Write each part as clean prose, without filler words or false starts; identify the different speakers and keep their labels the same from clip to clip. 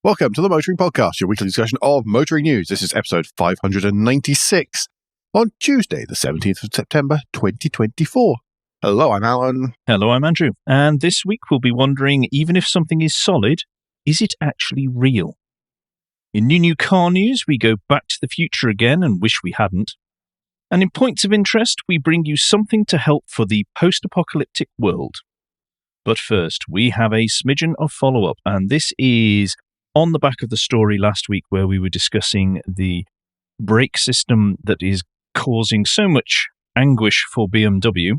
Speaker 1: Welcome to the Motoring Podcast, your weekly discussion of motoring news. This is episode 596 on Tuesday, the 17th of September, 2024. Hello, I'm Alan.
Speaker 2: Hello, I'm Andrew. And this week we'll be wondering, even if something is solid, is it actually real? In new car news, we go back to the future again and wish we hadn't. And in points of interest, we bring you something to help for the post-apocalyptic world. But first, we have a smidgen of follow-up, and this is on the back of the story last week where we were discussing the brake system that is causing so much anguish for BMW,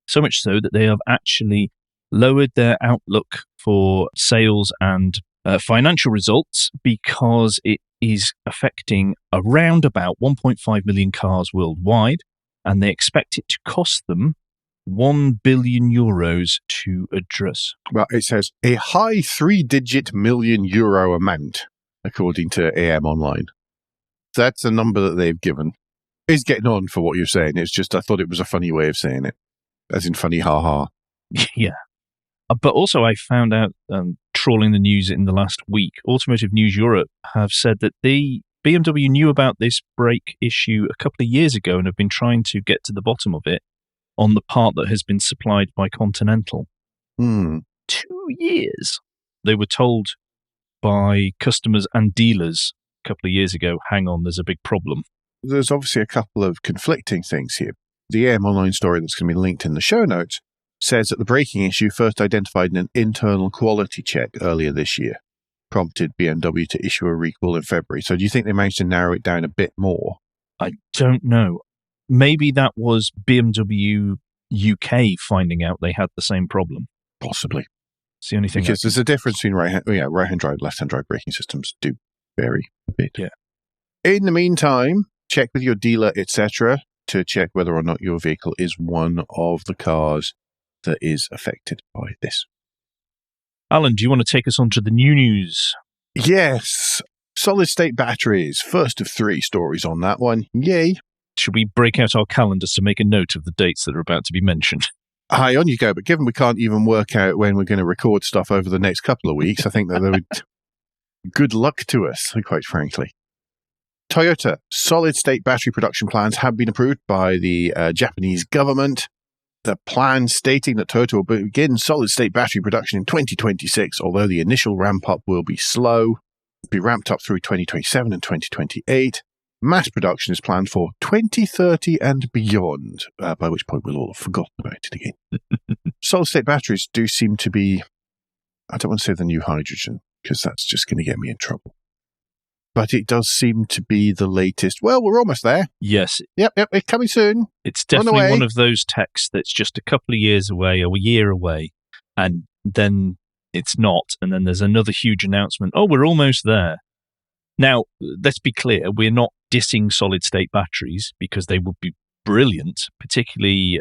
Speaker 2: so much so that they have actually lowered their outlook for sales and financial results because it is affecting around about 1.5 million cars worldwide, and they expect it to cost them 1 billion euros to address.
Speaker 1: Well, it says a high three-digit million euro amount, according to AM Online. That's the number that they've given. It's getting on for what you're saying. It's just I thought it was a funny way of saying it, as in funny ha-ha.
Speaker 2: Yeah. But also I found out, trawling the news in the last week, Automotive News Europe have said that BMW knew about this brake issue a couple of years ago and have been trying to get to the bottom of it on the part that has been supplied by Continental. 2 years. They were told by customers and dealers a couple of years ago, hang on, there's a big problem.
Speaker 1: There's obviously a couple of conflicting things here. The AM Online story that's going to be linked in the show notes says that the braking issue first identified in an internal quality check earlier this year, prompted BMW to issue a recall in February. So do you think they managed to narrow it down a bit more?
Speaker 2: I don't know. Maybe that was BMW UK finding out they had the same problem.
Speaker 1: Possibly.
Speaker 2: It's the only thing.
Speaker 1: Because there's a difference between right-hand drive, left-hand drive braking systems do vary a bit.
Speaker 2: Yeah.
Speaker 1: In the meantime, check with your dealer, etc., to check whether or not your vehicle is one of the cars that is affected by this.
Speaker 2: Alan, do you want to take us on to the new news?
Speaker 1: Yes. Solid-state batteries. First of 3 stories on that one. Yay.
Speaker 2: Should we break out our calendars to make a note of the dates that are about to be mentioned?
Speaker 1: Hi, on you go. But given we can't even work out when we're going to record stuff over the next couple of weeks, I think that they would... Good luck to us, quite frankly. Toyota solid-state battery production plans have been approved by the Japanese government. The plan stating that Toyota will begin solid-state battery production in 2026, although the initial ramp-up will be slow, be ramped up through 2027 and 2028. Mass production is planned for 2030 and beyond, by which point we'll all have forgotten about it again. Solid-state batteries do seem to be, I don't want to say the new hydrogen, because that's just going to get me in trouble. But it does seem to be the latest. Well, we're almost there.
Speaker 2: Yes.
Speaker 1: Yep, it's coming soon.
Speaker 2: It's definitely one of those techs that's just a couple of years away or a year away, and then it's not. And then there's another huge announcement. Oh, we're almost there. Now, let's be clear. We're not dissing solid-state batteries because they would be brilliant, particularly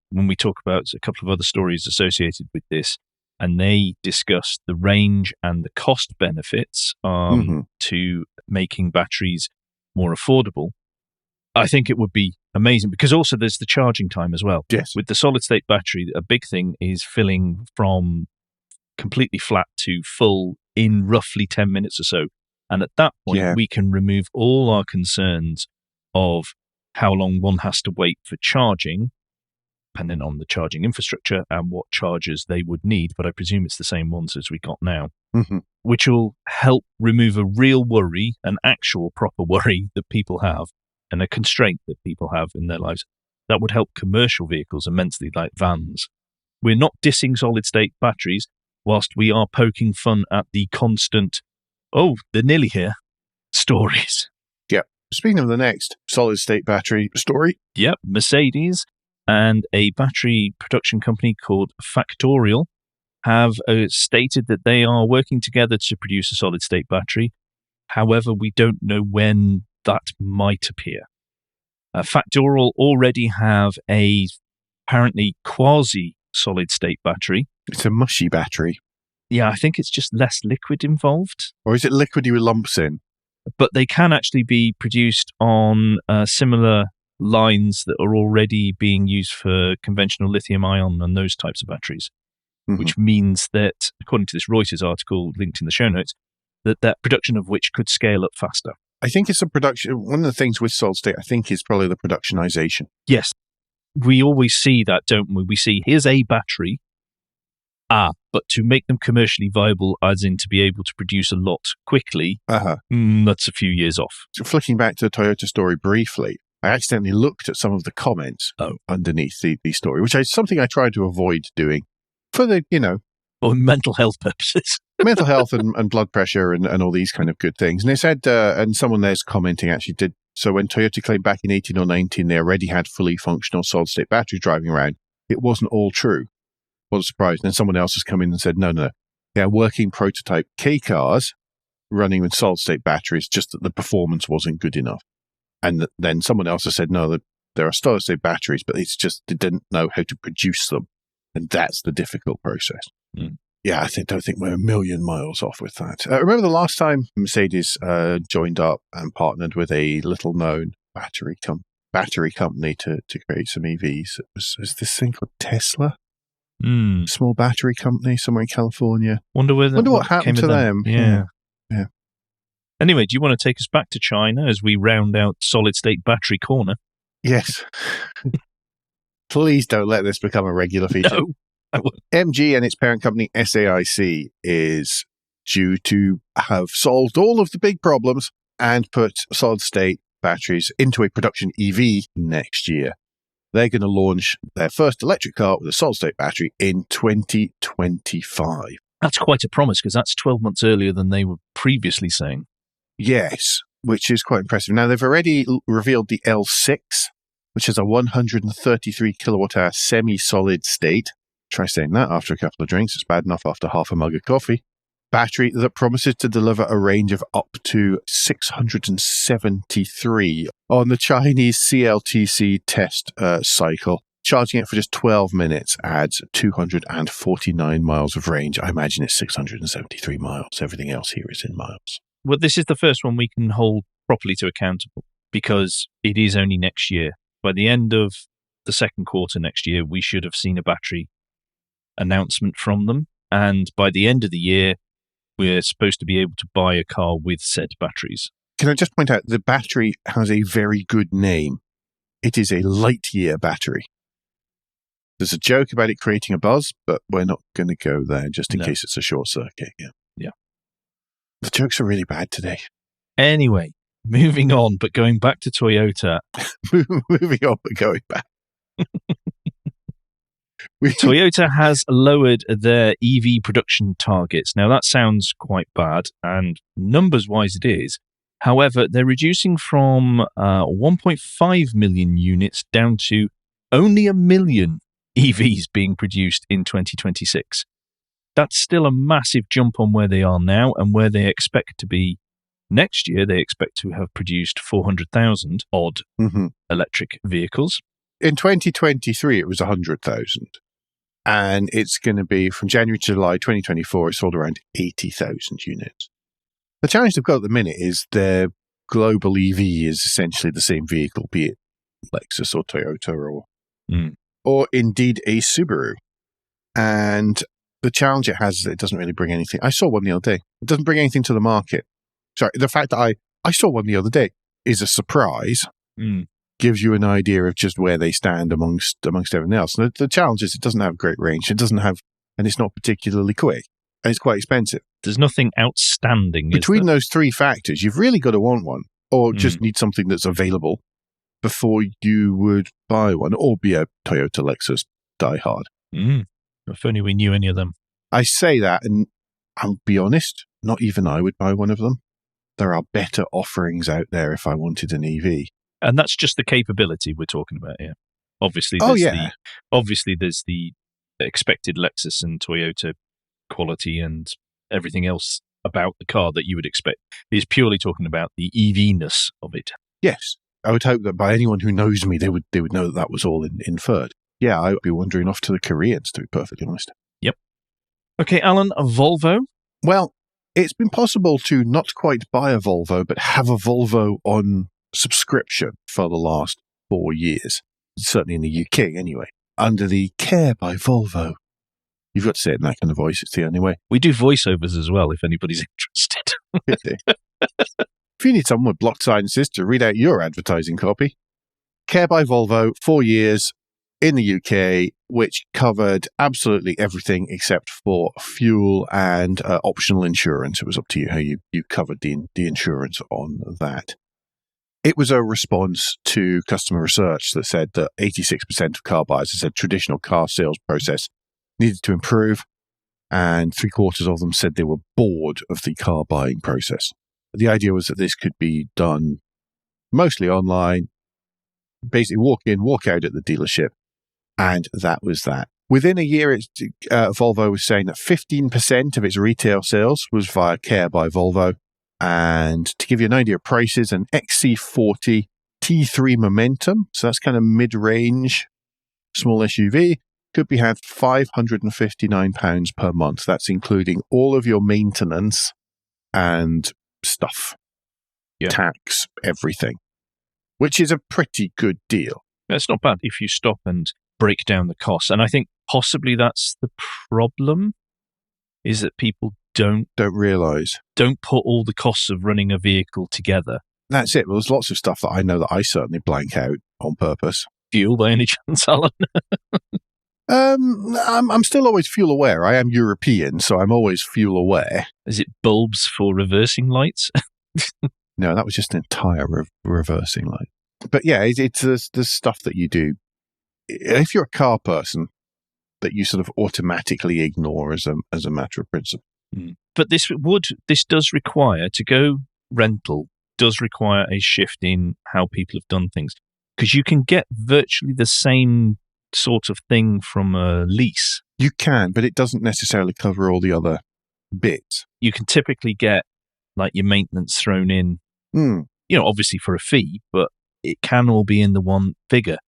Speaker 2: when we talk about a couple of other stories associated with this. And they discuss the range and the cost benefits to making batteries more affordable. I think it would be amazing because also there's the charging time as well.
Speaker 1: Yes.
Speaker 2: With the solid-state battery, a big thing is filling from completely flat to full in roughly 10 minutes or so. And at that point, we can remove all our concerns of how long one has to wait for charging, depending on the charging infrastructure and what chargers they would need. But I presume it's the same ones as we got now, which will help remove a real worry, an actual proper worry that people have, and a constraint that people have in their lives. That would help commercial vehicles immensely, like vans. We're not dissing solid-state batteries, whilst we are poking fun at the constant, oh, they're nearly here, stories.
Speaker 1: Yeah. Speaking of the next solid-state battery story.
Speaker 2: Yep, Mercedes and a battery production company called Factorial have stated that they are working together to produce a solid-state battery. However, we don't know when that might appear. Factorial already have a apparently quasi-solid-state battery.
Speaker 1: It's a mushy battery.
Speaker 2: Yeah, I think it's just less liquid involved.
Speaker 1: Or is it liquidy with lumps in?
Speaker 2: But they can actually be produced on similar lines that are already being used for conventional lithium-ion and those types of batteries, which means that, according to this Reuters article linked in the show notes, that production of which could scale up faster.
Speaker 1: I think it's a production. One of the things with solid state, I think, is probably the productionization.
Speaker 2: Yes. We always see that, don't we? We see, here's a battery. But to make them commercially viable, as in to be able to produce a lot quickly, that's a few years off.
Speaker 1: So flicking back to the Toyota story briefly, I accidentally looked at some of the comments underneath the story, which is something I tried to avoid doing for the,
Speaker 2: for mental health purposes.
Speaker 1: mental health and blood pressure and all these kind of good things. And they said, and someone there's commenting actually did, so when Toyota claimed back in 18 or 19, they already had fully functional solid-state batteries driving around, it wasn't all true. What a surprise. And then someone else has come in and said, no. They are working prototype K cars running with solid-state batteries, just that the performance wasn't good enough. And then someone else has said, no, there are solid-state batteries, but it's just they didn't know how to produce them. And that's the difficult process. Yeah, I don't think we're a million miles off with that. Remember the last time Mercedes joined up and partnered with a little-known battery company to create some EVs? It was this thing called Tesla? Small battery company somewhere in California.
Speaker 2: Wonder what
Speaker 1: happened to them.
Speaker 2: Yeah.
Speaker 1: Yeah.
Speaker 2: Anyway, do you want to take us back to China as we round out solid-state battery corner?
Speaker 1: Yes. Please don't let this become a regular feature.
Speaker 2: No, I won't.
Speaker 1: MG and its parent company SAIC is due to have solved all of the big problems and put solid-state batteries into a production EV next year. They're going to launch their first electric car with a solid-state battery in 2025.
Speaker 2: That's quite a promise, because that's 12 months earlier than they were previously saying.
Speaker 1: Yes, which is quite impressive. Now, they've already revealed the L6, which has a 133 kilowatt-hour semi-solid state. Try saying that after a couple of drinks. It's bad enough after half a mug of coffee. Battery that promises to deliver a range of up to 673 on the Chinese CLTC test cycle. Charging it for just 12 minutes adds 249 miles of range. I imagine it's 673 miles. Everything else here is in miles.
Speaker 2: Well, this is the first one we can hold properly to accountable, because it is only next year. By the end of the second quarter next year, we should have seen a battery announcement from them. And by the end of the year, we're supposed to be able to buy a car with said batteries.
Speaker 1: Can I just point out, the battery has a very good name. It is a Lightyear battery. There's a joke about it creating a buzz, but we're not going to go there just in case it's a short circuit. Yeah. The jokes are really bad today.
Speaker 2: Anyway, moving on, but going back to Toyota.
Speaker 1: Moving on, but going back.
Speaker 2: Toyota has lowered their EV production targets. Now, that sounds quite bad, and numbers-wise it is. However, they're reducing from 1.5 million units down to only 1 million EVs being produced in 2026. That's still a massive jump on where they are now, and where they expect to be next year. They expect to have produced 400,000 odd electric vehicles.
Speaker 1: In 2023, it was 100,000. And it's going to be, from January to July 2024, it sold around 80,000 units. The challenge they've got at the minute is their global EV is essentially the same vehicle, be it Lexus or Toyota or indeed a Subaru. And the challenge it has is that it doesn't really bring anything. I saw one the other day. It doesn't bring anything to the market. Sorry, the fact that I saw one the other day is a surprise. Gives you an idea of just where they stand amongst everything else. And the challenge is it doesn't have great range. It doesn't have, and it's not particularly quick. And it's quite expensive.
Speaker 2: There's nothing outstanding.
Speaker 1: Between those three factors, you've really got to want one, or just need something that's available before you would buy one, or be a Toyota Lexus diehard.
Speaker 2: If only we knew any of them.
Speaker 1: I say that, and I'll be honest, not even I would buy one of them. There are better offerings out there if I wanted an EV.
Speaker 2: And that's just the capability we're talking about here. Obviously, there's the expected Lexus and Toyota quality and everything else about the car that you would expect. It's purely talking about the EV-ness of it.
Speaker 1: Yes. I would hope that by anyone who knows me, they would know that was all inferred. Yeah, I would be wandering off to the Koreans, to be perfectly honest.
Speaker 2: Yep. Okay, Alan, a Volvo?
Speaker 1: Well, it's been possible to not quite buy a Volvo, but have a Volvo on subscription for the last 4 years. Certainly in the UK, anyway. Under the Care by Volvo You've got to say it in that kind of voice. It's the only way.
Speaker 2: We do voiceovers as well, if anybody's interested.
Speaker 1: If you need someone with blocked sinuses to read out your advertising copy, Care by Volvo, 4 years in the UK, which covered absolutely everything except for fuel and optional insurance. It was up to you how you covered the insurance on that. It was a response to customer research that said that 86% of car buyers said traditional car sales process needed to improve, and 3/4 of them said they were bored of the car buying process. The idea was that this could be done mostly online, basically walk in, walk out at the dealership, and that was that. Within a year, Volvo was saying that 15% of its retail sales was via Care by Volvo. And to give you an idea of prices, an XC40 T3 Momentum, so that's kind of mid-range, small SUV, could be had £559 per month. That's including all of your maintenance and stuff, tax, everything, which is a pretty good deal.
Speaker 2: It's not bad if you stop and break down the costs. And I think possibly that's the problem, is that people don't
Speaker 1: realise.
Speaker 2: Don't put all the costs of running a vehicle together.
Speaker 1: That's it. Well, there's lots of stuff that I know that I certainly blank out on purpose.
Speaker 2: Fuel by any chance, Alan?
Speaker 1: I'm still always fuel aware. I am European, so I'm always fuel aware.
Speaker 2: Is it bulbs for reversing lights?
Speaker 1: No, that was just an entire reversing light. But yeah, it's the stuff that you do. If you're a car person, that you sort of automatically ignore as a matter of principle.
Speaker 2: But this does require, to go rental, does require a shift in how people have done things. Because you can get virtually the same sort of thing from a lease.
Speaker 1: You can, but it doesn't necessarily cover all the other bits.
Speaker 2: You can typically get like your maintenance thrown in, obviously for a fee, but it can all be in the one figure.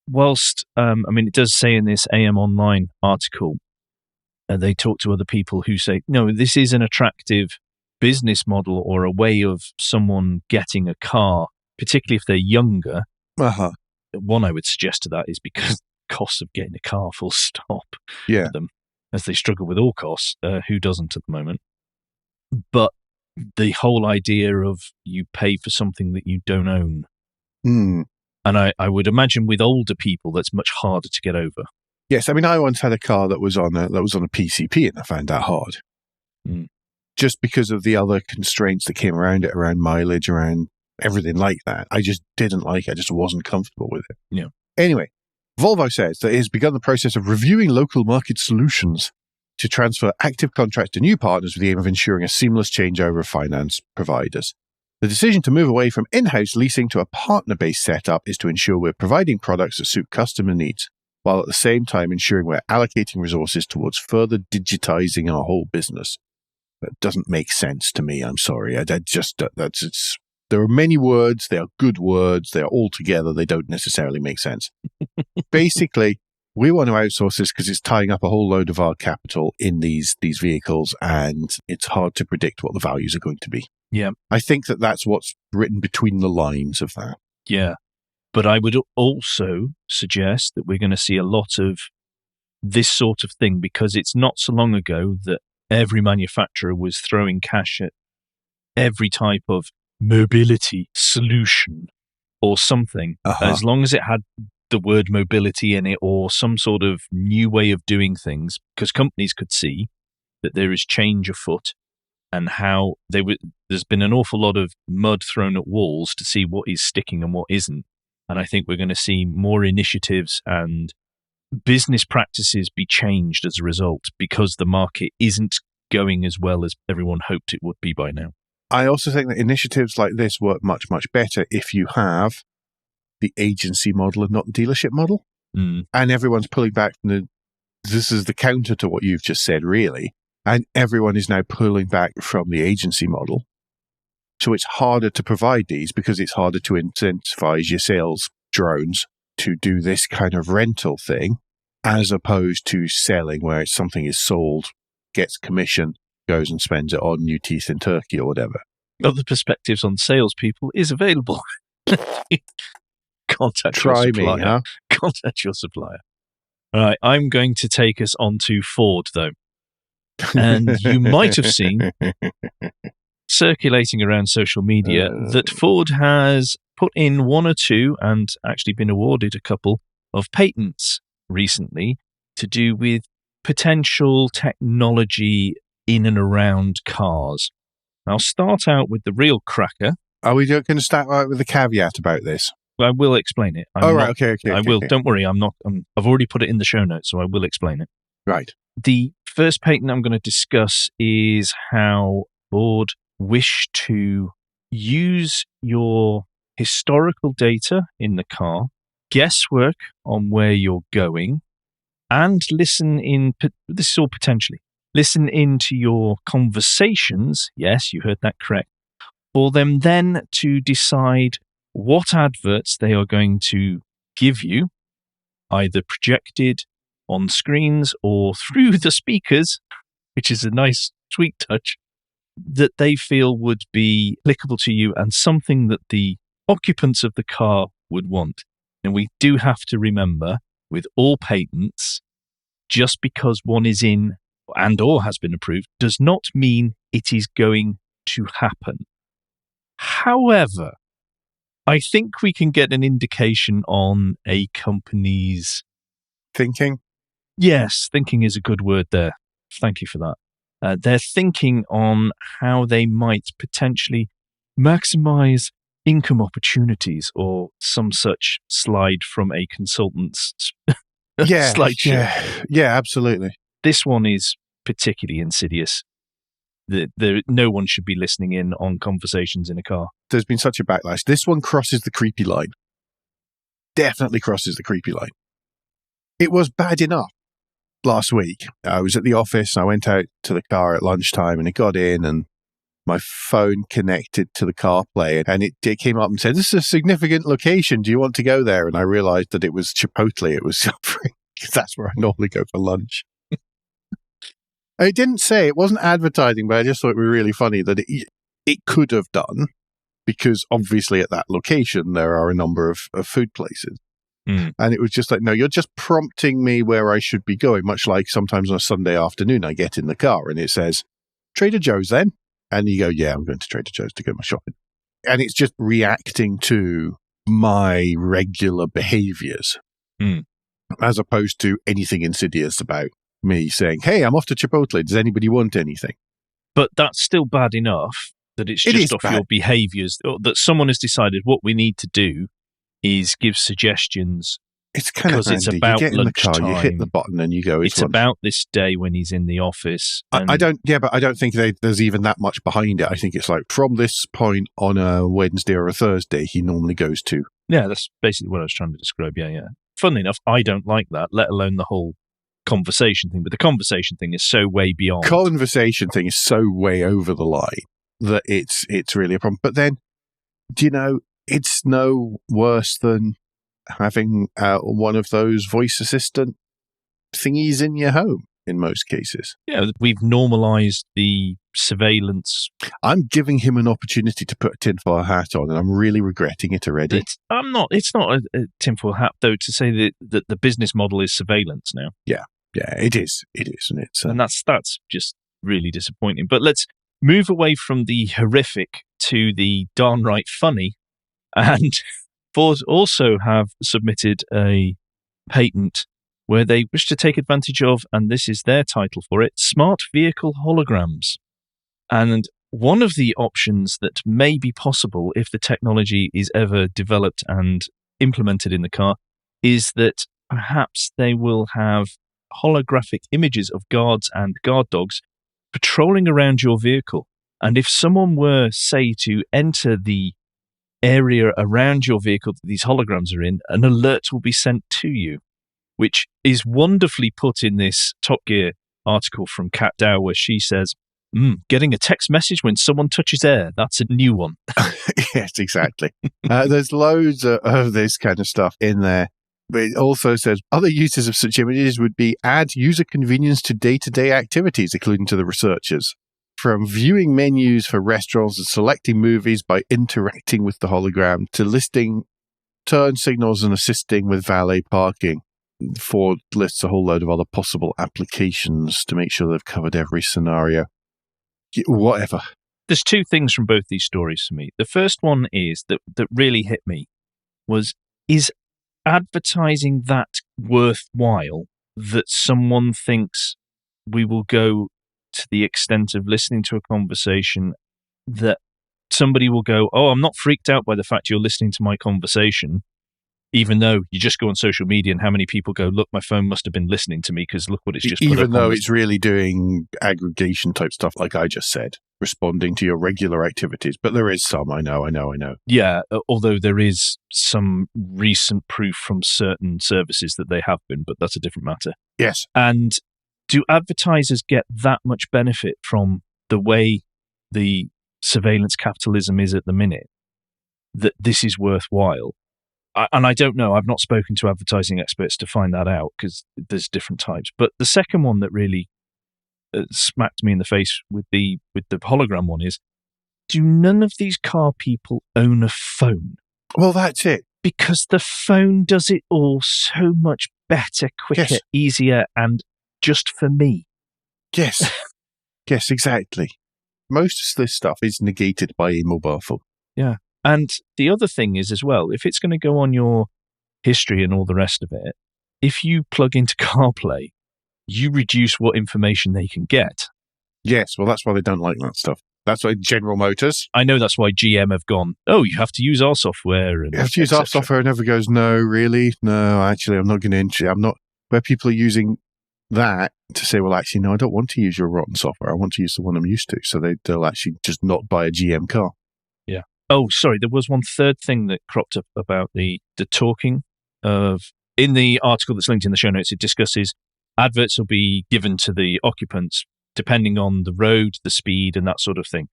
Speaker 2: Whilst, it does say in this AM Online article, they talk to other people who say, no, this is an attractive business model or a way of someone getting a car, particularly if they're younger.
Speaker 1: Uh-huh.
Speaker 2: One I would suggest to that is because the cost of getting a car full stop for them, as they struggle with all costs. Who doesn't at the moment? But the whole idea of you pay for something that you don't own. And I would imagine with older people, that's much harder to get over.
Speaker 1: Yes, I once had a car that was on a PCP, and I found that hard. Just because of the other constraints that came around it, around mileage, around everything like that. I just didn't like it. I just wasn't comfortable with it.
Speaker 2: Yeah.
Speaker 1: Anyway, Volvo says that it has begun the process of reviewing local market solutions to transfer active contracts to new partners with the aim of ensuring a seamless changeover of finance providers. The decision to move away from in-house leasing to a partner-based setup is to ensure we're providing products that suit customer needs, while at the same time ensuring we're allocating resources towards further digitizing our whole business. That doesn't make sense to me. I'm sorry. There are many words. They are good words. They are all together. They don't necessarily make sense. Basically, we want to outsource this because it's tying up a whole load of our capital in these vehicles, and it's hard to predict what the values are going to be.
Speaker 2: Yeah.
Speaker 1: I think that's what's written between the lines of that.
Speaker 2: Yeah. But I would also suggest that we're going to see a lot of this sort of thing, because it's not so long ago that every manufacturer was throwing cash at every type of mobility solution or something, as long as it had the word mobility in it or some sort of new way of doing things, because companies could see that there is change afoot and how there's been an awful lot of mud thrown at walls to see what is sticking and what isn't. And I think we're going to see more initiatives and business practices be changed as a result, because the market isn't going as well as everyone hoped it would be by now.
Speaker 1: I also think that initiatives like this work much, much better if you have the agency model and not the dealership model. And everyone's pulling back from this is the counter to what you've just said, really. And everyone is now pulling back from the agency model. So it's harder to provide these because it's harder to incentivize your sales drones to do this kind of rental thing, as opposed to selling, where something is sold, gets commission, goes and spends it on new teeth in Turkey or whatever.
Speaker 2: Other perspectives on salespeople is available. Contact
Speaker 1: Try
Speaker 2: your supplier.
Speaker 1: me, huh?
Speaker 2: Contact your supplier. All right, I'm going to take us on to Ford, though. And you might have seen circulating around social media that Ford has put in one or two and actually been awarded a couple of patents recently to do with potential technology in and around cars. I'll start out with the real cracker.
Speaker 1: Are we going to start out with a caveat about this?
Speaker 2: I will explain it.
Speaker 1: Okay.
Speaker 2: I will.
Speaker 1: Okay.
Speaker 2: Don't worry. I've already put it in the show notes, so I will explain it.
Speaker 1: Right.
Speaker 2: The first patent I'm going to discuss is how Ford wish to use your historical data in the car, guesswork on where you're going, and listen into your conversations. Yes, you heard that correct. For them then to decide what adverts they are going to give you, either projected on screens or through the speakers, which is a nice, sweet touch, that they feel would be applicable to you and something that the occupants of the car would want. And we do have to remember, with all patents, just because one is in and or has been approved does not mean it is going to happen. However, I think we can get an indication on a company's
Speaker 1: thinking.
Speaker 2: Yes, thinking is a good word there. Thank you for that. They're thinking on how they might potentially maximize income opportunities or some such slide from a consultant's slideshow.
Speaker 1: Yeah, absolutely.
Speaker 2: This one is particularly insidious. No one should be listening in on conversations in a car.
Speaker 1: There's been such a backlash. This one crosses the creepy line. Definitely crosses the creepy line. It was bad enough. Last week, I was at the office. I went out to the car at lunchtime and it got in and my phone connected to the CarPlay and it came up and said, "This is a significant location. Do you want to go there?" And I realized that it was Chipotle. It was suffering because that's where I normally go for lunch. It didn't say, it wasn't advertising, but I just thought it was really funny that it could have done, because obviously at that location there are a number of food places. And it was just like, no, you're just prompting me where I should be going, much like sometimes on a Sunday afternoon I get in the car and it says, "Trader Joe's then?" And you go, "Yeah, I'm going to Trader Joe's to go my shopping." And it's just reacting to my regular behaviors as opposed to anything insidious about me saying, "Hey, I'm off to Chipotle. Does anybody want anything?"
Speaker 2: But that's still bad enough that it's just off your behaviors, that someone has decided what we need to do is give suggestions.
Speaker 1: It's kind of handy.
Speaker 2: It's about
Speaker 1: you get in
Speaker 2: lunchtime.
Speaker 1: the car, you hit the button and you go,
Speaker 2: it's about this day when he's in the office.
Speaker 1: But I don't think there's even that much behind it. I think it's like from this point on a Wednesday or a Thursday, he normally goes to.
Speaker 2: Yeah, that's basically what I was trying to describe. Yeah. Funnily enough, I don't like that, let alone the whole conversation thing. But the conversation thing is so way beyond.
Speaker 1: Conversation thing is so way over the line that it's really a problem. But then, it's no worse than having one of those voice assistant thingies in your home in most cases. Yeah,
Speaker 2: we've normalized the surveillance.
Speaker 1: I'm giving him an opportunity to put a tinfoil hat on, and I'm really regretting it already.
Speaker 2: It's not a tinfoil hat, though, to say that the business model is surveillance now.
Speaker 1: Yeah, it is,
Speaker 2: and that's just really disappointing. But let's move away from the horrific to the downright funny. And Ford also have submitted a patent where they wish to take advantage of, and this is their title for it, smart vehicle holograms. And one of the options that may be possible if the technology is ever developed and implemented in the car is that perhaps they will have holographic images of guards and guard dogs patrolling around your vehicle. And if someone were, say, to enter the area around your vehicle that these holograms are in, an alert will be sent to you, which is wonderfully put in this Top Gear article from Kat Dow, where she says, getting a text message when someone touches air, that's a new one.
Speaker 1: Yes, exactly. There's loads of this kind of stuff in there. But it also says other uses of such images would be add user convenience to day-to-day activities, according to the researchers. From viewing menus for restaurants and selecting movies by interacting with the hologram to listing turn signals and assisting with valet parking. Ford lists a whole load of other possible applications to make sure they've covered every scenario. Whatever.
Speaker 2: There's two things from both these stories for me. The first one is that really hit me is advertising that worthwhile, that someone thinks we will go to the extent of listening to a conversation, that somebody will go, oh, I'm not freaked out by the fact you're listening to my conversation, even though you just go on social media and how many people go, look, my phone must have been listening to me because look what it's just put up.
Speaker 1: Even though it's really doing aggregation type stuff, like I just said, responding to your regular activities. But there is some, I know.
Speaker 2: Yeah, although there is some recent proof from certain services that they have been, but that's a different matter.
Speaker 1: Yes.
Speaker 2: And do advertisers get that much benefit from the way the surveillance capitalism is at the minute, that this is worthwhile? And I don't know. I've not spoken to advertising experts to find that out because there's different types. But the second one that really smacked me in the face with the hologram one is, do none of these car people own a phone?
Speaker 1: Well, that's it.
Speaker 2: Because the phone does it all so much better, quicker,
Speaker 1: yes.
Speaker 2: easier, and just for me.
Speaker 1: Yes. Yes, exactly. Most of this stuff is negated by a mobile phone.
Speaker 2: Yeah. And the other thing is as well, if it's going to go on your history and all the rest of it, if you plug into CarPlay, you reduce what information they can get.
Speaker 1: Yes, well, that's why they don't like that stuff. That's why General Motors.
Speaker 2: I know that's why GM have gone, oh, you have to use our software. And
Speaker 1: you have to use our software, and everyone goes, no, really? No, actually, I'm not going to. I'm not. Where people are using that to say, well, actually, no, I don't want to use your rotten software. I want to use the one I'm used to. So they'll actually just not buy a GM car.
Speaker 2: Yeah. Oh, sorry. There was one third thing that cropped up about the talking of, in the article that's linked in the show notes, it discusses adverts will be given to the occupants depending on the road, the speed, and that sort of thing.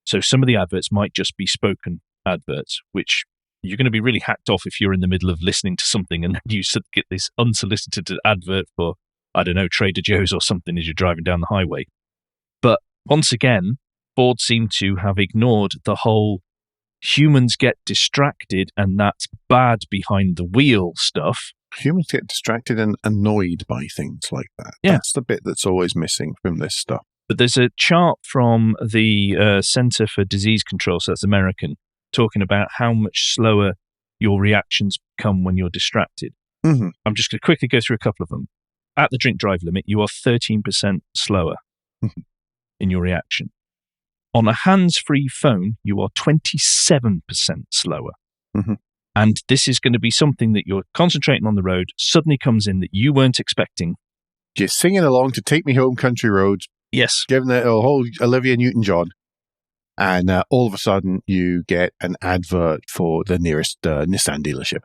Speaker 2: So some of the adverts might just be spoken adverts, which you're going to be really hacked off if you're in the middle of listening to something and you get this unsolicited advert for, I don't know, Trader Joe's or something as you're driving down the highway. But once again, Ford seemed to have ignored the whole humans get distracted and that's bad behind the wheel stuff.
Speaker 1: Humans get distracted and annoyed by things like that.
Speaker 2: Yeah.
Speaker 1: That's the bit that's always missing from this stuff.
Speaker 2: But there's a chart from the Center for Disease Control, so that's American, talking about how much slower your reactions become when you're distracted.
Speaker 1: Mm-hmm.
Speaker 2: I'm just going to quickly go through a couple of them. At the drink drive limit, you are 13% slower in your reaction. On a hands-free phone, you are 27% slower.
Speaker 1: Mm-hmm.
Speaker 2: And this is going to be something that you're concentrating on the road, suddenly comes in that you weren't expecting.
Speaker 1: You're singing along to Take Me Home Country Roads.
Speaker 2: Yes.
Speaker 1: Giving the whole Olivia Newton-John. And all of a sudden, you get an advert for the nearest Nissan dealership.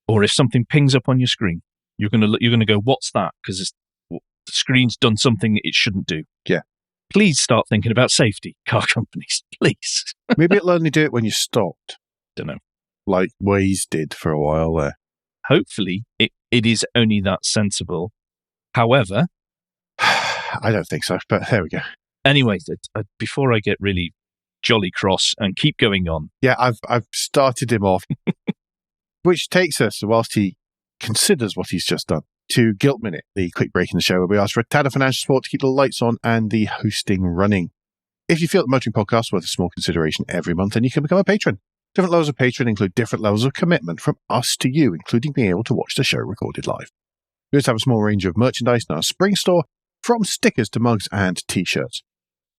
Speaker 2: Or if something pings up on your screen, you're going to go, what's that? Because the screen's done something it shouldn't do.
Speaker 1: Yeah.
Speaker 2: Please start thinking about safety, car companies. Please.
Speaker 1: Maybe it'll only do it when you stopped.
Speaker 2: Don't know.
Speaker 1: Like Waze did for a while there.
Speaker 2: Hopefully, it is only that sensible. However,
Speaker 1: I don't think so, but there we go.
Speaker 2: Anyway, before I get really jolly cross and keep going on.
Speaker 1: Yeah, I've started him off. Which takes us, whilst he considers what he's just done, to Guilt Minute, the quick break in the show where we ask for a tad of financial support to keep the lights on and the hosting running. If you feel the Motoring Podcast worth a small consideration every month, then you can become a patron. Different levels of patron include different levels of commitment from us to you, including being able to watch the show recorded live. We also have a small range of merchandise in our spring store, from stickers to mugs and t-shirts.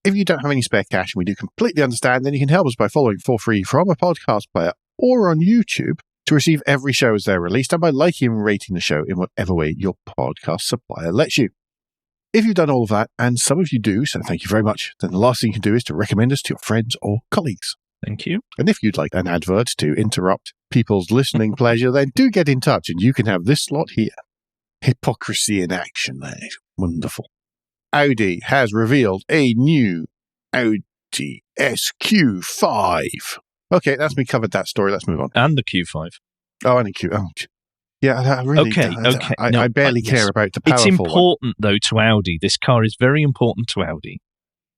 Speaker 1: If you don't have any spare cash, and we do completely understand, then you can help us by following for free from a podcast player or on YouTube to receive every show as they're released, and by liking and rating the show in whatever way your podcast supplier lets you. If you've done all of that, and some of you do, so thank you very much, then the last thing you can do is to recommend us to your friends or colleagues.
Speaker 2: Thank you.
Speaker 1: And if you'd like an advert to interrupt people's listening pleasure, then do get in touch and you can have this slot here. Hypocrisy in action there. Wonderful. Audi has revealed a new Audi Q5. Okay, that's me covered that story. Let's move on.
Speaker 2: And the Q5.
Speaker 1: Oh, and a Q. Oh, yeah, I really.
Speaker 2: Okay.
Speaker 1: I barely care about the powerful.
Speaker 2: It's important though to Audi. This car is very important to Audi.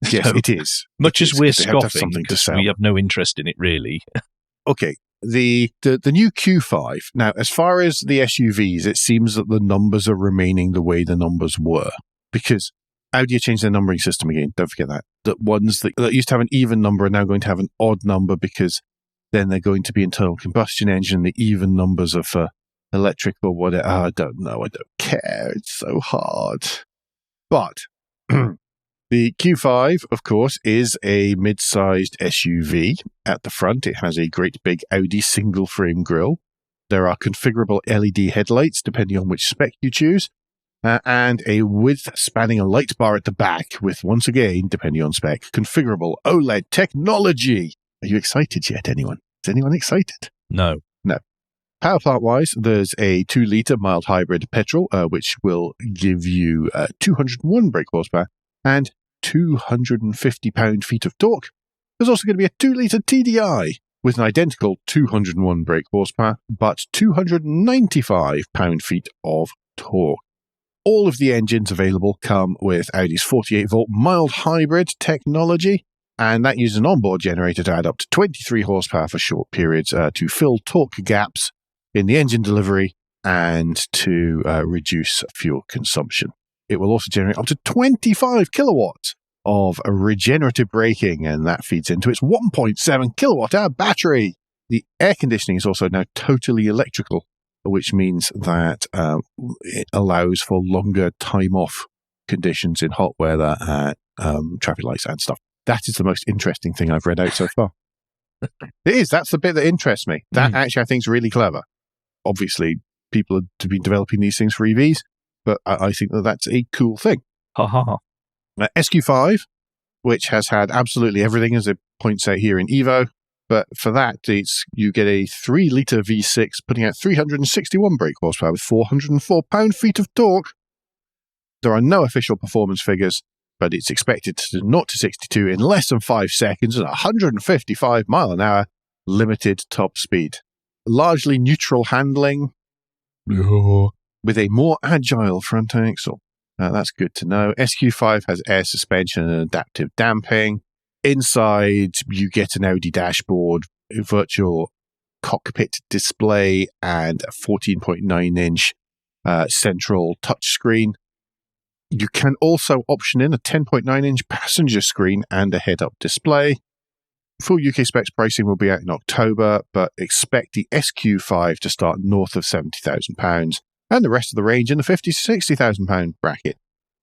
Speaker 1: Yes,
Speaker 2: So,
Speaker 1: it is.
Speaker 2: Much as we're
Speaker 1: because they have to have
Speaker 2: scoffing
Speaker 1: something to
Speaker 2: because
Speaker 1: sell.
Speaker 2: we have no interest in it really.
Speaker 1: Okay, The new Q5. Now, as far as the SUVs, it seems that the numbers are remaining the way the numbers were, because Audi changed their numbering system again. Don't forget that. That ones that used to have an even number are now going to have an odd number, because then they're going to be internal combustion engine. The even numbers are for electric or whatever. I don't know. I don't care. It's so hard. But the Q5, of course, is a mid-sized SUV. At the front, it has a great big Audi single-frame grille. There are configurable LED headlights, depending on which spec you choose, and a width-spanning light bar at the back with, once again, depending on spec, configurable OLED technology. Are you excited yet, anyone? Is anyone excited?
Speaker 2: No.
Speaker 1: No. Power plant-wise, there's a 2-litre mild hybrid petrol, which will give you 201 brake horsepower and 250 pound-feet of torque. There's also going to be a 2-litre TDI with an identical 201 brake horsepower, but 295 pound-feet of torque. All of the engines available come with Audi's 48-volt mild hybrid technology, and that uses an onboard generator to add up to 23 horsepower for short periods to fill torque gaps in the engine delivery and to reduce fuel consumption. It will also generate up to 25 kilowatts of regenerative braking, and that feeds into its 1.7 kilowatt-hour battery. The air conditioning is also now totally electrical, which means that it allows for longer time-off conditions in hot weather at traffic lights and stuff. That is the most interesting thing I've read out so far. It is. That's the bit that interests me. That actually I think is really clever. Obviously, people have been developing these things for EVs, but I think that that's a cool thing.
Speaker 2: Ha ha ha.
Speaker 1: SQ5, which has had absolutely everything, as it points out here in Evo, but for that, you get a 3-litre V6 putting out 361 brake horsepower with 404 pound-feet of torque. There are no official performance figures, but it's expected to 0 to 62 in less than 5 seconds at 155 mile an hour limited top speed. Largely neutral handling with a more agile front axle. That's good to know. SQ5 has air suspension and adaptive damping. Inside, you get an Audi dashboard, a virtual cockpit display, and a 14.9-inch central touchscreen. You can also option in a 10.9-inch passenger screen and a head-up display. Full UK specs pricing will be out in October, but expect the SQ5 to start north of £70,000 and the rest of the range in the £50,000 to £60,000 bracket.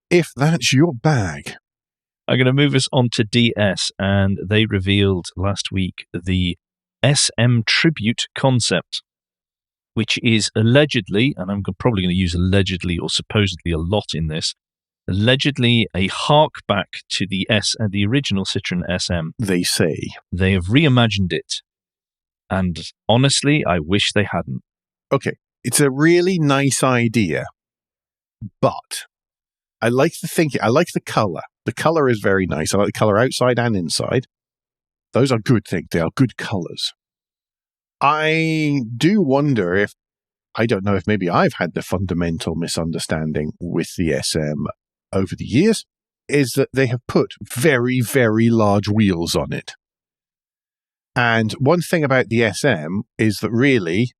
Speaker 1: If that's your bag.
Speaker 2: I'm going to move us on to DS, and they revealed last week the SM Tribute concept, which is allegedly, and I'm probably going to use allegedly or supposedly a lot in this, allegedly a hark back to the original Citroën SM.
Speaker 1: They say.
Speaker 2: They have reimagined it, and honestly, I wish they hadn't.
Speaker 1: Okay, it's a really nice idea, but I like the thinking. I like the colour. The colour is very nice. I like the colour outside and inside. Those are good things. They are good colours. I do wonder if, I don't know if maybe I've had the fundamental misunderstanding with the SM over the years, is that they have put very, very large wheels on it. And one thing about the SM is that really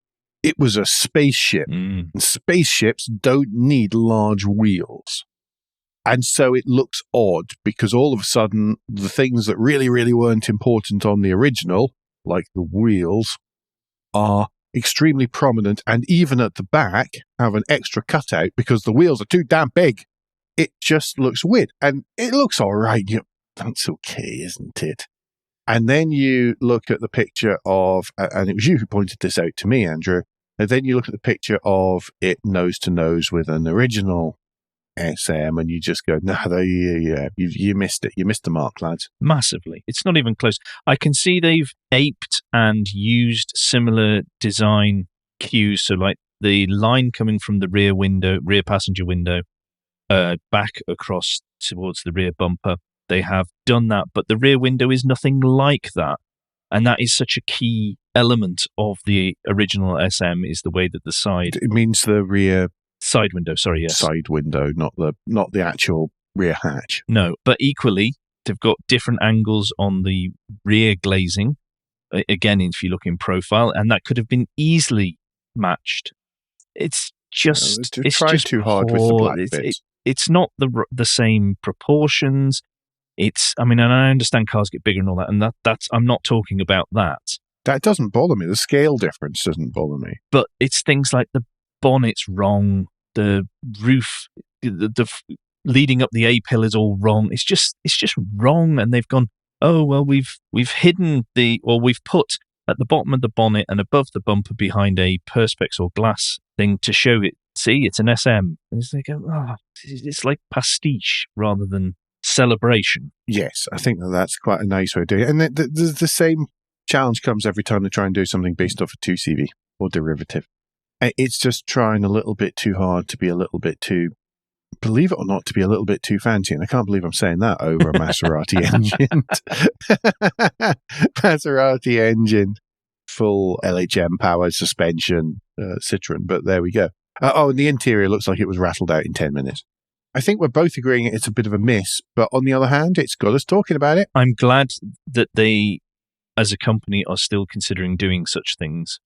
Speaker 1: it was a spaceship. And spaceships don't need large wheels. And so it looks odd because all of a sudden the things that really, really weren't important on the original, like the wheels, are extremely prominent and even at the back have an extra cutout because the wheels are too damn big. It just looks weird. And it looks all right. That's okay, isn't it? And then you look at the picture of, and it was you who pointed this out to me, Andrew, and then you look at the picture of it nose to nose with an original SM, and you just go, you missed it. You missed the mark, lads.
Speaker 2: Massively. It's not even close. I can see they've aped and used similar design cues. So like the line coming from the rear passenger window, back across towards the rear bumper. They have done that, but the rear window is nothing like that. And that is such a key element of the original SM, is the way that the side...
Speaker 1: It means the rear...
Speaker 2: Side window, sorry, yes.
Speaker 1: Side window, not the actual rear hatch.
Speaker 2: No, but equally, they've got different angles on the rear glazing, again, if you look in profile, and that could have been easily matched. It's just
Speaker 1: it's just too hard with the black bits.
Speaker 2: It's not the same proportions. And I understand cars get bigger and all that, and that's I'm not talking about that.
Speaker 1: That doesn't bother me. The scale difference doesn't bother me.
Speaker 2: But it's things like the bonnet's wrong, the roof, the leading up the A-pillar's all wrong. It's just wrong, and they've gone, oh well, we've we've put at the bottom of the bonnet and above the bumper behind a perspex or glass thing to show it. See, it's an SM. And it's like, it's like pastiche rather than celebration.
Speaker 1: Yes, I think that's quite a nice way of doing it. And the same challenge comes every time they try and do something based off a 2CV or derivative. It's just trying a little bit too hard to be a little bit too, believe it or not, to be a little bit too fancy. And I can't believe I'm saying that over a Maserati engine. Maserati engine, full LHM power, suspension, Citroen. But there we go. And the interior looks like it was rattled out in 10 minutes. I think we're both agreeing it's a bit of a miss, but on the other hand, it's got us talking about it.
Speaker 2: I'm glad that they, as a company, are still considering doing such things.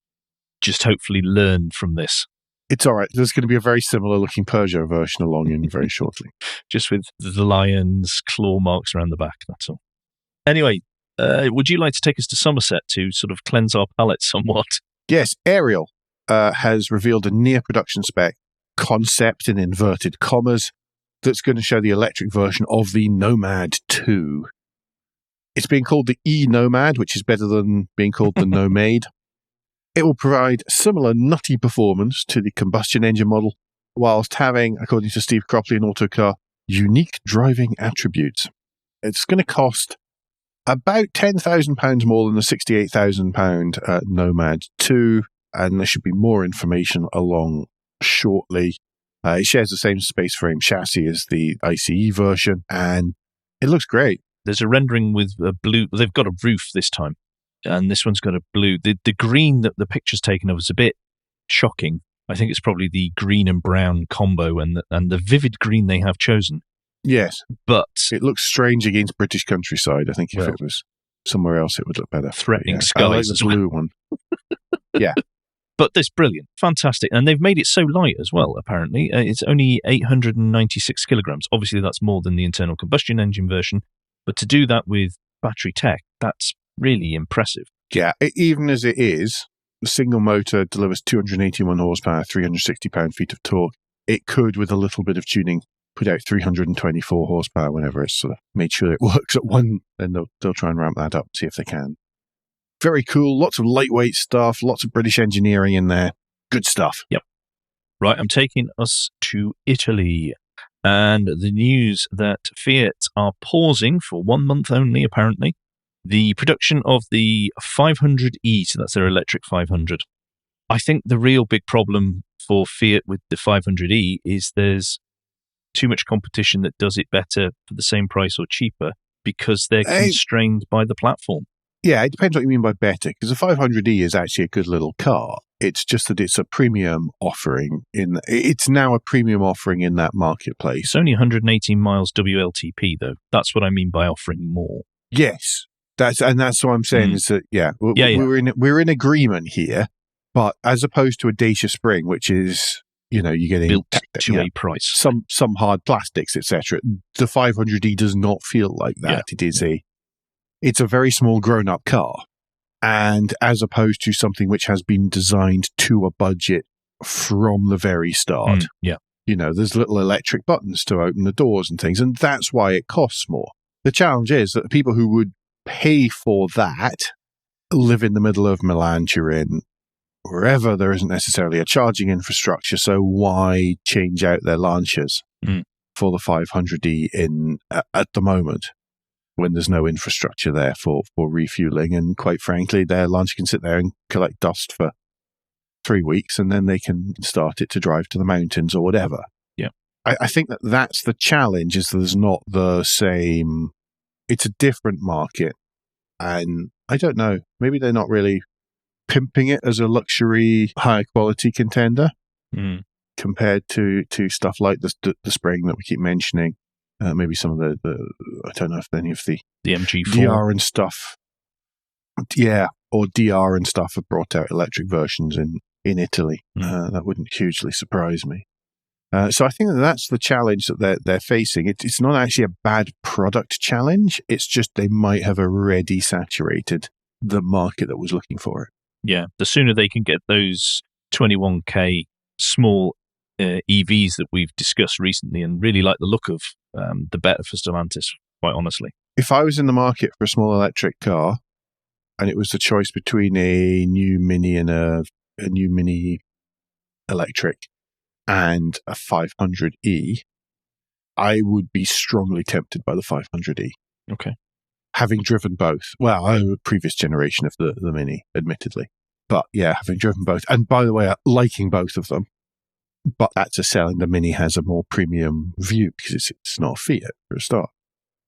Speaker 2: Just hopefully learn from this.
Speaker 1: It's all right. There's going to be a very similar looking Peugeot version along in very shortly.
Speaker 2: Just with the lion's claw marks around the back, that's all. Anyway, would you like to take us to Somerset to sort of cleanse our palate somewhat?
Speaker 1: Yes, Ariel has revealed a near production spec concept in inverted commas that's going to show the electric version of the Nomad 2. It's being called the E-Nomad, which is better than being called the Nomade. It will provide similar nutty performance to the combustion engine model, whilst having, according to Steve Cropley in Autocar, unique driving attributes. It's going to cost about £10,000 more than the £68,000 Nomad 2, and there should be more information along shortly. It shares the same space frame chassis as the ICE version, and it looks great.
Speaker 2: There's a rendering with a blue. They've got a roof this time, and this one's got a blue. The green that the picture's taken of is a bit shocking. I think it's probably the green and brown combo, and the vivid green they have chosen.
Speaker 1: Yes,
Speaker 2: but
Speaker 1: it looks strange against British countryside. I think if it was somewhere else, it would look better.
Speaker 2: Threatening skies.
Speaker 1: I like the blue one. Yeah.
Speaker 2: But this brilliant, fantastic. And they've made it so light as well, apparently. It's only 896 kilograms. Obviously, that's more than the internal combustion engine version. But to do that with battery tech, that's really impressive.
Speaker 1: Yeah, even as it is, the single motor delivers 281 horsepower, 360 pound-feet of torque. It could, with a little bit of tuning, put out 324 horsepower whenever it's sort of made sure it works at one. Then they'll try and ramp that up, see if they can. Very cool. Lots of lightweight stuff. Lots of British engineering in there. Good stuff.
Speaker 2: Yep. Right, I'm taking us to Italy. And the news that Fiat are pausing for 1 month only, apparently, the production of the 500e, so that's their electric 500. I think the real big problem for Fiat with the 500e is there's too much competition that does it better for the same price or cheaper because they're constrained by the platform.
Speaker 1: Yeah, it depends what you mean by better, because the 500e is actually a good little car. It's just that it's a premium offering. It's now a premium offering in that marketplace.
Speaker 2: It's only 118 miles WLTP, though. That's what I mean by offering more.
Speaker 1: Yes, that's what I'm saying is that we're in agreement here, but as opposed to a Dacia Spring, which is you're getting
Speaker 2: built to a price,
Speaker 1: some hard plastics, etc. The 500e does not feel like that. Yeah. It's a very small grown-up car. And as opposed to something which has been designed to a budget from the very start. There's little electric buttons to open the doors and things, and that's why it costs more. The challenge is that the people who would pay for that live in the middle of Milan, Turin, wherever there isn't necessarily a charging infrastructure, so why change out their Lancias for the 500e at the moment? When there's no infrastructure there for refueling. And quite frankly, their Lancia can sit there and collect dust for 3 weeks and then they can start it to drive to the mountains or whatever.
Speaker 2: Yeah.
Speaker 1: I think that's the challenge, is there's not the same, it's a different market. And I don't know, maybe they're not really pimping it as a luxury, high quality contender compared to stuff like the Spring that we keep mentioning. Maybe some of the I don't know if any of the
Speaker 2: MG4
Speaker 1: DR and stuff. Yeah, or DR and stuff have brought out electric versions in Italy. That wouldn't hugely surprise me. So I think that's the challenge that they're facing. It's not actually a bad product challenge. It's just they might have already saturated the market that was looking for it.
Speaker 2: Yeah, the sooner they can get those 21k small EVs that we've discussed recently and really like the look of, the better for Stellantis, quite honestly.
Speaker 1: If I was in the market for a small electric car and it was the choice between a new Mini and a new Mini electric and a 500e, I would be strongly tempted by the 500e.
Speaker 2: Okay.
Speaker 1: Having driven both. Well, a previous generation of the Mini, admittedly. But yeah, having driven both. And by the way, liking both of them. But that's a selling. The Mini has a more premium view because it's not a Fiat for a start.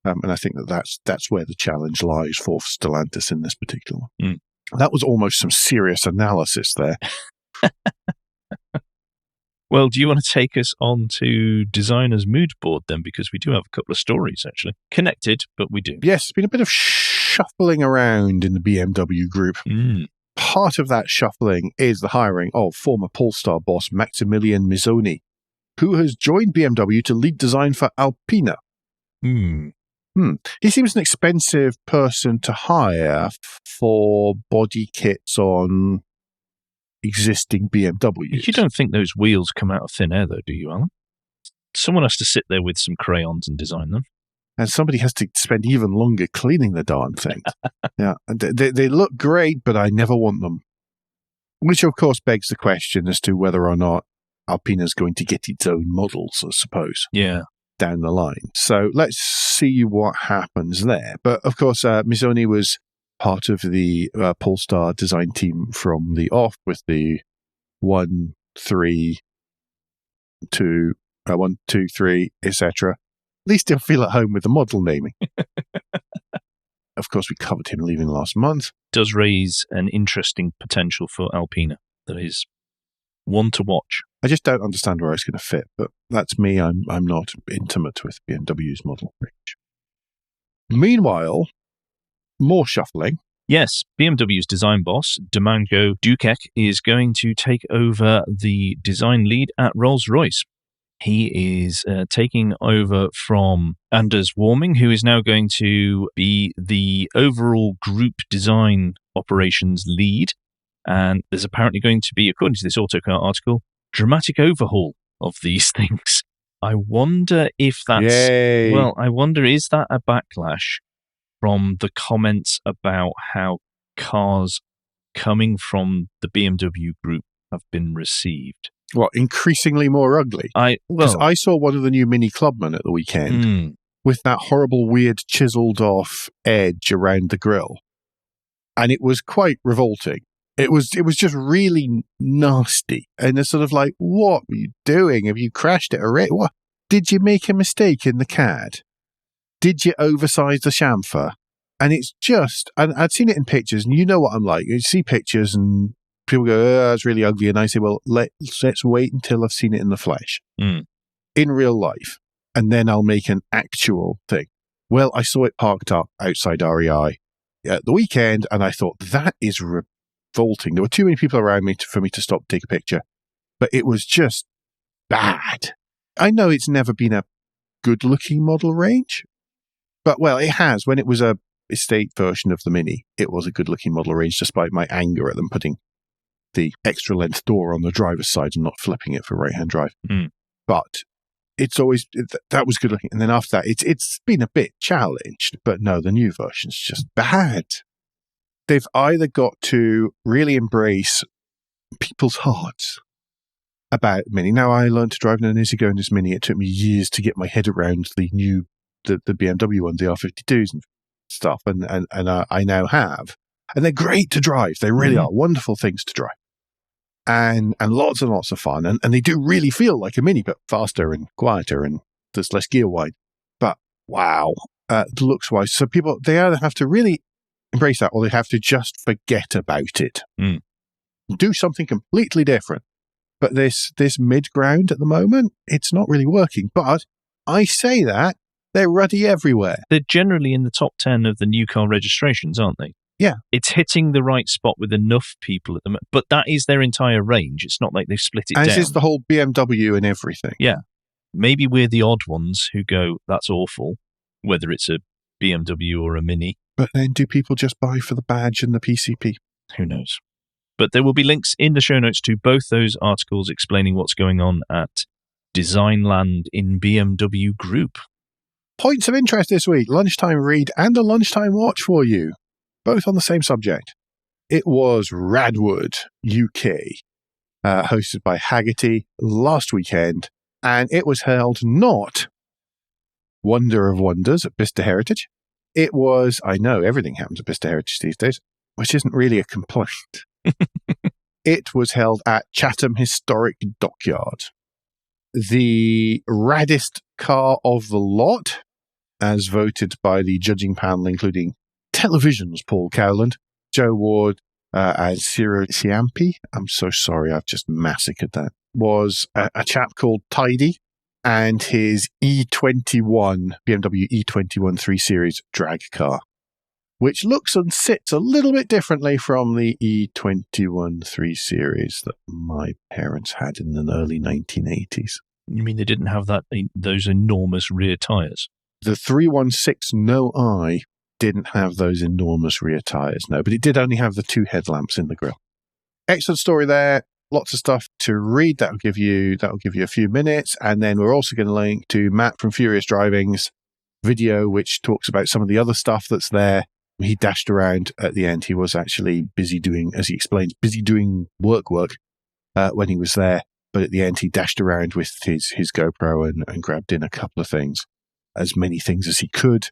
Speaker 1: And I think that's where the challenge lies for Stellantis in this particular one. That was almost some serious analysis there.
Speaker 2: Well, do you want to take us on to Designer's Mood Board then? Because we do have a couple of stories, actually. Connected, but we do.
Speaker 1: Yes, it's been a bit of shuffling around in the BMW group. Part of that shuffling is the hiring of former Polestar boss Maximilian Mizzoni, who has joined BMW to lead design for Alpina. He seems an expensive person to hire for body kits on existing BMWs.
Speaker 2: You don't think those wheels come out of thin air, though, do you, Alan? Someone has to sit there with some crayons and design them.
Speaker 1: And somebody has to spend even longer cleaning the darn thing. Yeah, they look great, but I never want them. Which, of course, begs the question as to whether or not Alpina's going to get its own models, I suppose.
Speaker 2: Yeah.
Speaker 1: Down the line. So let's see what happens there. But, of course, Mizzoni was part of the Polestar design team from the off with the 1, 2, 3, etc. At least he'll feel at home with the model naming. Of course, we covered him leaving last month.
Speaker 2: Does raise an interesting potential for Alpina that is one to watch.
Speaker 1: I just don't understand where it's going to fit, but that's me. I'm not intimate with BMW's model range. Meanwhile, more shuffling.
Speaker 2: Yes, BMW's design boss, Domingo Duquec, is going to take over the design lead at Rolls-Royce. He is taking over from Anders Warming, who is now going to be the overall group design operations lead. And there's apparently going to be, according to this Autocar article, dramatic overhaul of these things. I wonder if that's...
Speaker 1: Yay.
Speaker 2: Well, I wonder, is that a backlash from the comments about how cars coming from the BMW group have been received?
Speaker 1: What, increasingly more ugly? Because I saw one of the new Mini Clubman at the weekend with that horrible, weird, chiseled off edge around the grille. And it was quite revolting. It was just really nasty. And it's sort of like, what are you doing? Have you crashed it already? What? Did you make a mistake in the CAD? Did you oversize the chamfer? And it's just, and I'd seen it in pictures, and you know what I'm like. You see pictures and people go, oh, that's really ugly. And I say, well, let's wait until I've seen it in the flesh, in real life, and then I'll make an actual thing. Well, I saw it parked up outside REI at the weekend, and I thought, that is revolting. There were too many people around me for me to stop to take a picture, but it was just bad. I know it's never been a good-looking model range, but, well, it has. When it was a estate version of the Mini, it was a good-looking model range, despite my anger at them putting the extra length door on the driver's side and not flipping it for right-hand drive. But it's always, that was good looking. And then after that, it's been a bit challenged, but no, the new version's just bad. They've either got to really embrace people's hearts about Mini. Now, I learned to drive an easy going this Mini. It took me years to get my head around the new, the BMW ones, the R52s and stuff. And I now have. And they're great to drive. They really are wonderful things to drive. And lots and lots of fun. And they do really feel like a Mini, but faster and quieter, and there's less gear wide. But wow, looks-wise. So people, they either have to really embrace that, or they have to just forget about it. Do something completely different. But this mid-ground at the moment, it's not really working. But I say that, they're ruddy everywhere.
Speaker 2: They're generally in the top 10 of the new car registrations, aren't they?
Speaker 1: Yeah.
Speaker 2: It's hitting the right spot with enough people at the moment. But that is their entire range. It's not like they've split it down.
Speaker 1: As is the whole BMW and everything.
Speaker 2: Yeah. Maybe we're the odd ones who go, that's awful, whether it's a BMW or a Mini.
Speaker 1: But then do people just buy for the badge and the PCP?
Speaker 2: Who knows? But there will be links in the show notes to both those articles explaining what's going on at Designland in BMW Group.
Speaker 1: Points of interest this week, lunchtime read and a lunchtime watch for you, both on the same subject. It was Radwood UK, hosted by Haggerty last weekend, and it was held not Wonder of Wonders at Bicester Heritage. It was, I know everything happens at Bicester Heritage these days, which isn't really a complaint. It was held at Chatham Historic Dockyard. The raddest car of the lot, as voted by the judging panel, including Television's Paul Cowland, Joe Ward, and Cyril Ciampi. I'm so sorry, I've just massacred that. Was a chap called Tidy and his E21, BMW E21 3 Series drag car, which looks and sits a little bit differently from the E21 3 Series that my parents had in the early 1980s.
Speaker 2: You mean they didn't have those enormous rear tyres?
Speaker 1: The 316 No I didn't have those enormous rear tyres, no, but it did only have the two headlamps in the grille. Excellent story there. Lots of stuff to read. That'll give you a few minutes. And then we're also going to link to Matt from Furious Driving's video, which talks about some of the other stuff that's there. He dashed around at the end. He was actually busy doing, as he explains, work when he was there. But at the end, he dashed around with his GoPro and grabbed in a couple of things, as many things as he could.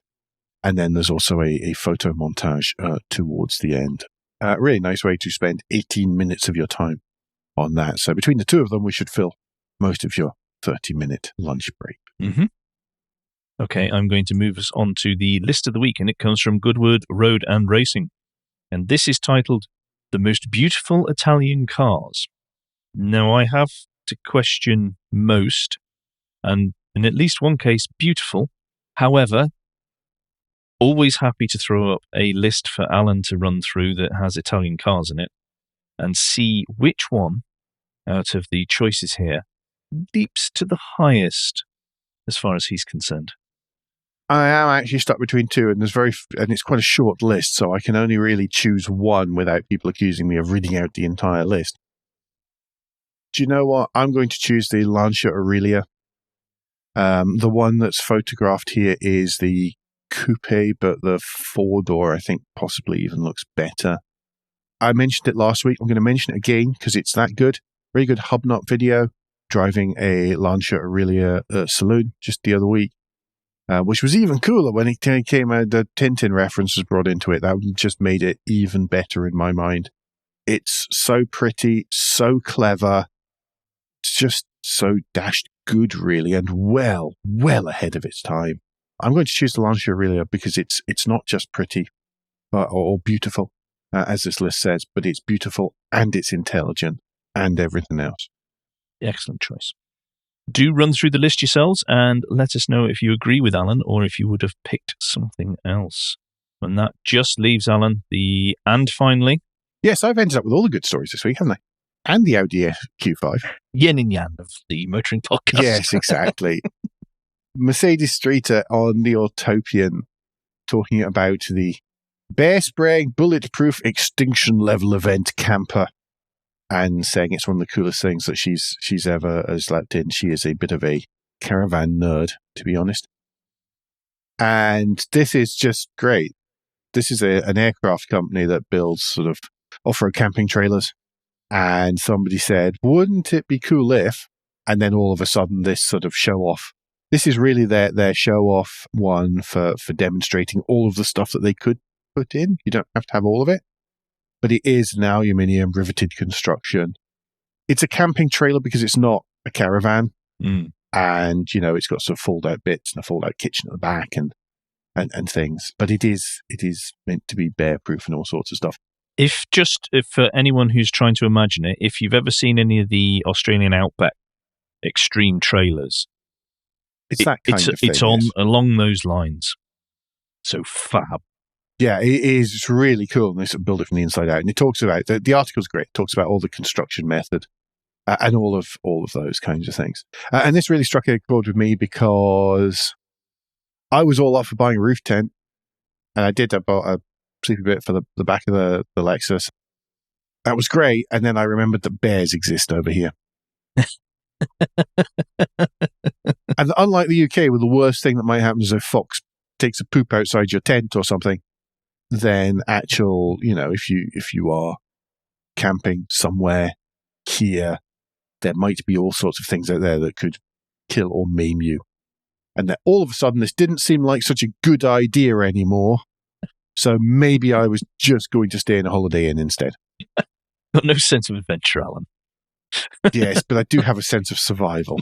Speaker 1: And then there's also a photo montage towards the end. Really nice way to spend 18 minutes of your time on that. So between the two of them, we should fill most of your 30-minute lunch break.
Speaker 2: Mm-hmm. Okay, I'm going to move us on to the list of the week, and it comes from Goodwood Road and Racing. And this is titled, The Most Beautiful Italian Cars. Now, I have to question most, and in at least one case, beautiful. However, always happy to throw up a list for Alan to run through that has Italian cars in it and see which one out of the choices here leaps to the highest as far as he's concerned.
Speaker 1: I am actually stuck between two, and it's quite a short list, so I can only really choose one without people accusing me of reading out the entire list. Do you know what? I'm going to choose the Lancia Aurelia. The one that's photographed here is the coupe, but the four-door, I think, possibly even looks better. I mentioned it last week. I'm going to mention it again because it's that good. Very good hubnut video driving a Lancia Aurelia saloon just the other week, which was even cooler when it came out. The Tintin reference was brought into it. That just made it even better in my mind. It's so pretty, so clever. It's just so dashed good, really, and well ahead of its time. I'm going to choose the Lancia Aurelia because it's not just pretty or beautiful, as this list says, but it's beautiful and it's intelligent and everything else.
Speaker 2: Excellent choice. Do run through the list yourselves and let us know if you agree with Alan or if you would have picked something else. And that just leaves, Alan, and finally.
Speaker 1: Yes, I've ended up with all the good stories this week, haven't I? And the Audi Q5.
Speaker 2: Yin and yang of the motoring podcast.
Speaker 1: Yes, exactly. Mercedes Streeter on the Autopian talking about the bear spraying bulletproof extinction level event camper and saying it's one of the coolest things that she's ever slept in. She is a bit of a caravan nerd, to be honest. And this is just great. This is an aircraft company that builds sort of off-road camping trailers. And somebody said, wouldn't it be cool if, and then all of a sudden this sort of show off. This is really their show off one for demonstrating all of the stuff that they could put in. You don't have to have all of it, but it is an aluminium riveted construction. It's a camping trailer because it's not a caravan.
Speaker 2: Mm.
Speaker 1: And, it's got some fold out bits and a fold out kitchen at the back and things, but it is meant to be bear proof and all sorts of stuff.
Speaker 2: If for anyone who's trying to imagine it, if you've ever seen any of the Australian Outback extreme trailers,
Speaker 1: it's that kind of thing.
Speaker 2: It's along those lines. So fab.
Speaker 1: Yeah, it is. It's really cool. And they sort of build it from the inside out. And it talks about, the article's great. It talks about all the construction method and all of those kinds of things. And this really struck a chord with me because I was all up for buying a roof tent. And I did. I bought a sleeping bit for the back of the Lexus. That was great. And then I remembered that bears exist over here. And unlike the UK, where the worst thing that might happen is a fox takes a poop outside your tent or something, then actual, if you are camping somewhere here, there might be all sorts of things out there that could kill or maim you. And then all of a sudden, this didn't seem like such a good idea anymore. So maybe I was just going to stay in a Holiday Inn instead.
Speaker 2: Got no sense of adventure, Alan.
Speaker 1: Yes, but I do have a sense of survival.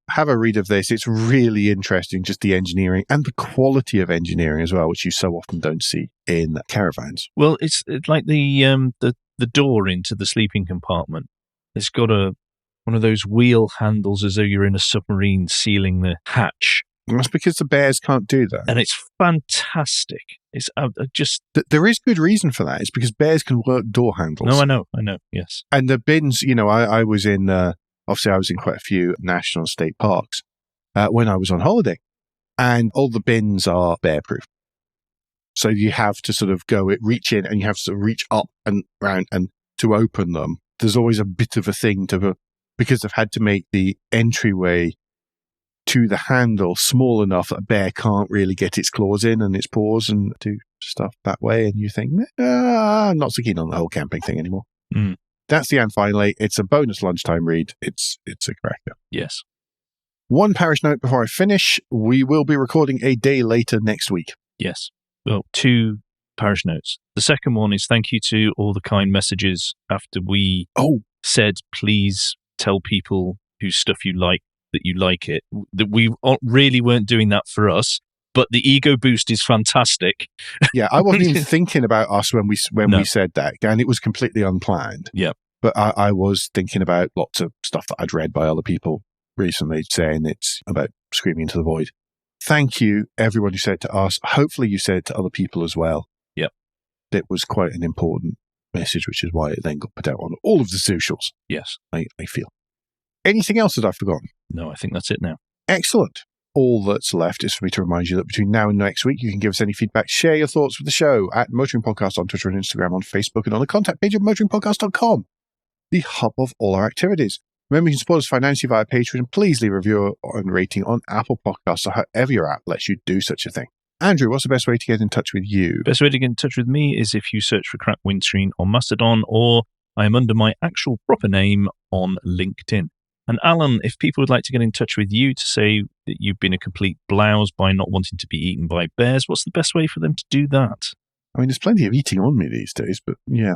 Speaker 1: Have a read of this. It's really interesting, just the engineering and the quality of engineering as well, which you so often don't see in caravans.
Speaker 2: Well, it's like the door into the sleeping compartment. It's got one of those wheel handles as though you're in a submarine sealing the hatch.
Speaker 1: That's because the bears can't do that.
Speaker 2: And it's fantastic. It's just...
Speaker 1: There is good reason for that. It's because bears can work door handles.
Speaker 2: No, I know, yes.
Speaker 1: And the bins, I was in, obviously I was in quite a few national state parks when I was on holiday. And all the bins are bear-proof. So you have to sort of reach in and you have to sort of reach up and around and to open them. There's always a bit of a thing because they've had to make the entryway to the handle small enough that a bear can't really get its claws in and its paws and do stuff that way. And you think, I'm not so keen on the whole camping thing anymore.
Speaker 2: Mm.
Speaker 1: That's the And Finally. It's a bonus lunchtime read. It's a cracker.
Speaker 2: Yes.
Speaker 1: One parish note before I finish. We will be recording a day later next week.
Speaker 2: Yes. Well, 2 parish notes. The second one is thank you to all the kind messages after we said, please tell people whose stuff you like that you like it. That we really weren't doing that for us, but the ego boost is fantastic.
Speaker 1: Yeah, I wasn't even thinking about us when we said that, and it was completely unplanned.
Speaker 2: Yeah.
Speaker 1: But I was thinking about lots of stuff that I'd read by other people recently saying it's about screaming into the void. Thank you, everyone who said to us. Hopefully you said to other people as well.
Speaker 2: Yep.
Speaker 1: It was quite an important message, which is why it then got put out on all of the socials.
Speaker 2: Yes.
Speaker 1: I feel. Anything else that I've forgotten?
Speaker 2: No, I think that's it now.
Speaker 1: Excellent. All that's left is for me to remind you that between now and next week, you can give us any feedback, share your thoughts with the show at Motoring Podcast on Twitter and Instagram, on Facebook, and on the contact page of motoringpodcast.com, the hub of all our activities. Remember, you can support us financially via Patreon. Please leave a review and rating on Apple Podcasts or however your app lets you do such a thing. Andrew, what's the best way to get in touch with you?
Speaker 2: Best way to get in touch with me is if you search for Crack Windscreen on Mastodon, or I am under my actual proper name on LinkedIn. And Alan, if people would like to get in touch with you to say that you've been a complete blouse by not wanting to be eaten by bears, what's the best way for them to do that?
Speaker 1: I mean, there's plenty of eating on me these days, but yeah.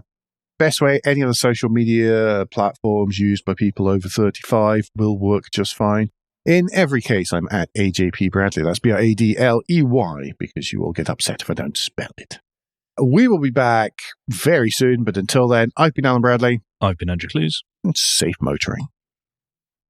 Speaker 1: Best way, any other social media platforms used by people over 35 will work just fine. In every case, I'm at AJP Bradley. That's Bradley, because you will get upset if I don't spell it. We will be back very soon, but until then, I've been Alan Bradley.
Speaker 2: I've been Andrew Clues.
Speaker 1: And safe motoring.